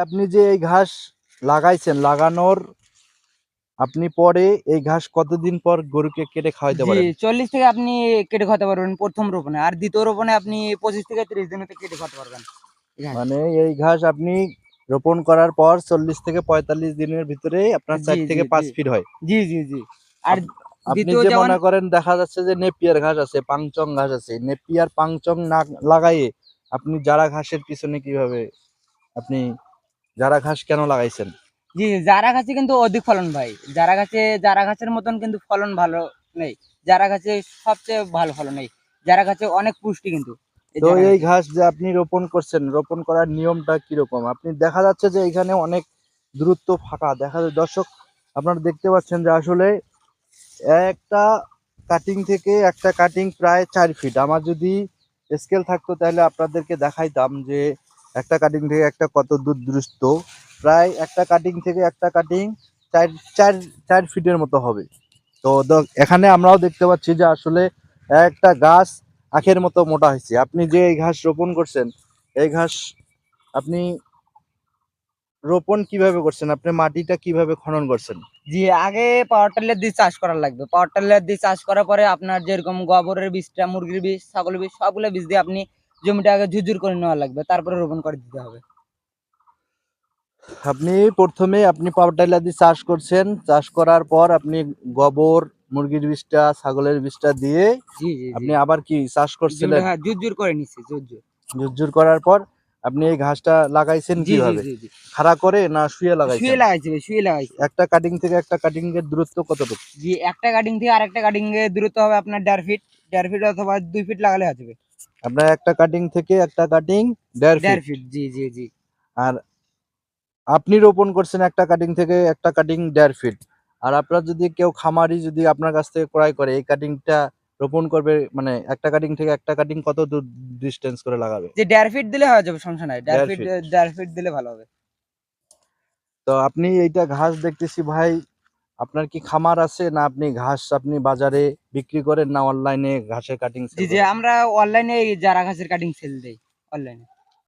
আপনি যে এই ঘাস লাগাইছেন, লাগানোর আপনি পরে এই ঘাস কতদিন পর গরুকে কেটে খাওয়াইতে জি পারেন? 40 থেকে আপনি কেটে খাওয়াতে পারবেন প্রথম রোপণে, আর দ্বিতীয় রোপণে আপনি 25 থেকে 30 দিনেতে কেটে খাওয়াতে পারবেন। মানে এই ঘাস আপনি রোপণ করার পর 40 থেকে 45 দিনের ভিতরে আপনার জি 4 জি থেকে 5 জি ফিট হয়। জি জি জি আর আপনি দ্বিতীয় যে যেমন মনে করেন দেখা যাচ্ছে যে নেপিয়ার ঘাস আছে, পাংচং ঘাস আছে, নেপিয়ার পাংচং না লাগাইয়ে আপনি জারা ঘাসের পিছনে কিভাবে আপনি জারা ঘাস কেন লাগাইছেন? জি জারা গাছে কিন্তু অধিক ফলন ভাই। জারা গাছের মতন কিন্তু ফলন ভালো নেই। জারা গাছে সবচেয়ে ভালো ফলন নেই। জারা গাছে অনেক পুষ্টি কিন্তু এই তো জারা এই গাছে। ঘাস যে আপনি রোপণ করছেন, রোপণ করার নিয়মটা কিরকম? আপনি দেখা যাচ্ছে যে এখানে অনেক দূরত্ব ফাঁকা দেখা যায়। দর্শক আপনারা দেখতে পাচ্ছেন যে আসলে একটা কাটিং থেকে একটা কাটিং প্রায় 4 ফিট। আমার যদি স্কেল থাকতো তাহলে আপনাদেরকে দেখাইতাম যে একটা কাটিং থেকে একটা কত দূর দূরত্ব। প্রায় একটা কাটিং থেকে একটা কাটিং 4 4 4 ফিটের মতো হবে। তো এখানে আমরাও দেখতে পাচ্ছি যে আসলে একটা গাছ আখের মতো মোটা হয়েছে। আপনি যে এই ঘাস রোপণ করছেন, এই ঘাস আপনি রোপণ কিভাবে করছেন? আপনি মাটিটা কিভাবে খনন করছেন? জি আগে পাওয়ার টিলার দিয়ে চাষ করা লাগবে। পাওয়ার টিলার দিয়ে চাষ করার পরে আপনার যেরকম গোবরের বীজটা, মুরগির বীজ, ছাগলের বীজ সবগুলো বীজ দিয়ে আপনি জমিটা আগে ঝুরঝুর করে নেওয়া লাগবে। তারপরে রোপণ করে দিতে হবে। আপনি প্রথমে আপনি পাওয়ার টিলার দিয়ে চাষ করছেন, চাষ করার পর আপনি গোবর, মুরগির বীজটা, ছাগলের বীজটা দিয়ে জি জি জি আপনি আবার কি চাষ জমিটা করছিলেন? হ্যাঁ ঝুরঝুর করে নিচ্ছি ঝুরঝুর। ঝুরঝুর করার পর আপনি এই ঘাসটা লাগাইছেন জি জি কিভাবে? জি জি খাড়া করে না শুয়ে শুয়ে লাগাইছেন? লাগাইছি ভাই, শুয়ে লাগাইছি। একটা কাটিং থেকে একটা কাটিং এর দূরত্ব কতটুকু? জি একটা কাটিং থেকে আরেকটা কাটিং এর দূরত্ব হবে আপনার 1.5 ফিট, 1.5 ফিট অথবা 2 ফিট লাগালে হয়ে যাবে। আপনার একটা কাটিং থেকে একটা কাটিং 1.5 1.5 ফিট। ফিট জি জি জি আর আপনি রোপণ করছেন একটা কাটিং থেকে একটা কাটিং 1.5 ফিট। আর আপনার যদি কেউ খামারি যদি আপনার কাছ থেকে ক্রয় করে এই কাটিংটা রোপণ করবে মানে একটা কাটিং থেকে একটা কাটিং কত দূর ডিসটেন্স করে লাগাবে? যে 1.5 ফিট দিলে হয়ে যাবে, সমস্যা নাই। 1.5 1.5 ফিট ফিট। 1.5 ফিট দিলে ভালো হবে। তো আপনি এইটা ঘাস দেখতেছি ভাই, আপনার কি খামার আছে না আপনি ঘাস আপনি বাজারে বিক্রি করেন না অনলাইনে ঘাসের কাটিং জি সেল জি করেন? আমরা অনলাইনে এই চারা গাছের কাটিং সেল দেই অনলাইনে।